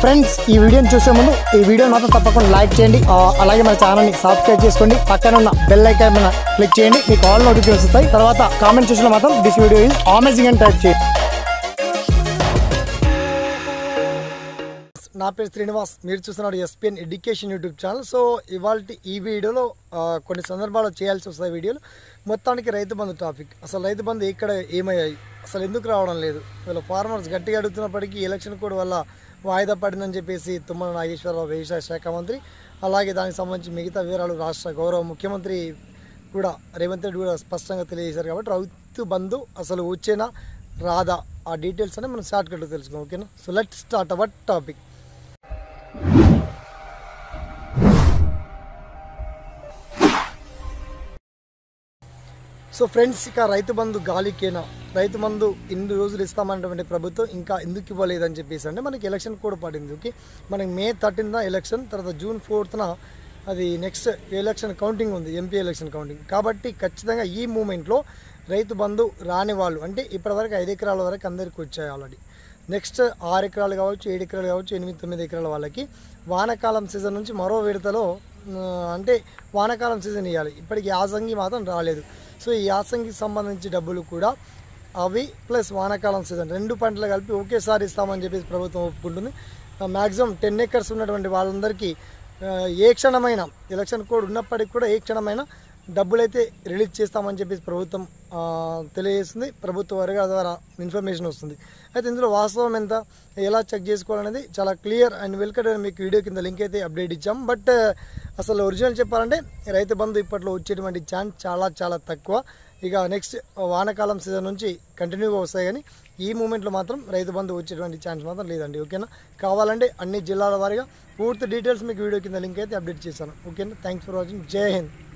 Friends ఈ వీడియోని చూసే ముందు ఈ వీడియోని మాత్రం తప్పకుండా లైక్ చేయండి, అలాగే మన ఛానల్ని సబ్స్క్రైబ్ చేసుకోండి, పక్కన ఉన్న బెల్ ఐకాన్ మీద క్లిక్ చేయండి, మీకు ఆల్ నోటిఫికేషన్స్ వస్తాయి. తర్వాత కామెంట్ సెక్షన్లో మాత్రం దిస్ వీడియో ఈజ్ అమేజింగ్ అని టైప్ చేయండి. నా పేరు శ్రీనివాస్, మీరు చూస్తున్నారు SPN education YouTube channel. So ఇవాళ ఈ వీడియోలో కొన్ని సందర్భాల్లో చేయాల్సి వస్తాయి వీడియోలు. మొత్తానికి రైతు బంధు టాపిక్. అసలు రైతు బంధు ఇక్కడ ఏమయ్యాయి, అసలు ఎందుకు రావడం లేదు, వీళ్ళ ఫార్మర్స్ గట్టిగా అడుగుతున్నప్పటికీ ఎలక్షన్ కోడ్ వల్ల వాయిదా పడిందని చెప్పేసి తుమ్మల నాగేశ్వరరావు వ్యవసాయ శాఖ మంత్రి, అలాగే దానికి సంబంధించి మిగతా వివరాలు రాష్ట్ర గౌరవ ముఖ్యమంత్రి కూడా రేవంత్ రెడ్డి కూడా స్పష్టంగా తెలియజేశారు. కాబట్టి రైతు బంధు అసలు వచ్చేనా రాదా ఆ డీటెయిల్స్ అనేది మనం షార్ట్ కట్లో తెలుసుకుందాం. ఓకేనా? So let's start our topic. So friends, ఇక రైతు బంధు గాలికేనా, రైతు బంధు ఇన్ని రోజులు ఇస్తామన్నటువంటి ప్రభుత్వం ఇంకా ఎందుకు ఇవ్వలేదని చెప్పేసి అంటే మనకి ఎలక్షన్ కూడా పడింది. ఓకే, మనకి May 13th ఎలక్షన్, తర్వాత June 4th అది నెక్స్ట్ ఎలక్షన్ కౌంటింగ్ ఉంది, ఎంపీ ఎలక్షన్ కౌంటింగ్. కాబట్టి ఖచ్చితంగా ఈ మూమెంట్లో రైతు బంధు రాని వాళ్ళు అంటే ఇప్పటివరకు 5 ఎకరాల వరకు అందరికీ వచ్చాయి ఆల్రెడీ. నెక్స్ట్ 6 ఎకరాలు కావచ్చు, 7 ఎకరాలు కావచ్చు, 8-9 ఎకరాల వాళ్ళకి వానాకాలం సీజన్ నుంచి మరో విడతలో అంటే వానాకాలం సీజన్ ఇవ్వాలి. ఇప్పటికి యాసంగి మాత్రం రాలేదు. సో ఈ యాసంగికి సంబంధించి డబ్బులు కూడా అవి ప్లస్ వానాకాలం సీజన్ 2 పంటలు కలిపి ఒకేసారి ఇస్తామని చెప్పేసి ప్రభుత్వం ఒప్పుకుంటుంది. మ్యాక్సిమం 10 acres ఉన్నటువంటి వాళ్ళందరికీ ఏ క్షణమైన ఎలక్షన్ కోడ్ ఉన్నప్పటికీ కూడా ఏ క్షణమైన డబ్బులైతే రిలీజ్ చేస్తామని చెప్పేసి ప్రభుత్వం తెలియజేస్తుంది. ప్రభుత్వ వర్గాల ద్వారా ఇన్ఫర్మేషన్ వస్తుంది. అయితే ఇందులో వాస్తవం ఎంత, ఎలా చెక్ చేసుకోవాలనేది చాలా క్లియర్ అండ్ వెల్కమ్. మీకు వీడియో కింద లింక్ అయితే అప్డేట్ ఇచ్చాం. బట్ అసలు ఒరిజినల్ చెప్పాలంటే రైతు బంధు ఇప్పట్లో వచ్చేటువంటి ఛాన్స్ చాలా చాలా తక్కువ. ఇక నెక్స్ట్ వానాకాలం సీజన్ నుంచి కంటిన్యూగా వస్తాయి, కానీ ఈ మూమెంట్లో మాత్రం రైతు బంధు వచ్చేటువంటి ఛాన్స్ మాత్రం లేదండి. ఓకేనా? కావాలంటే అన్ని జిల్లాల వారీగా పూర్తి డీటెయిల్స్ మీకు వీడియో కింద లింక్ అయితే అప్డేట్ చేశాను. ఓకేనా? Thanks for watching. జై హింద్.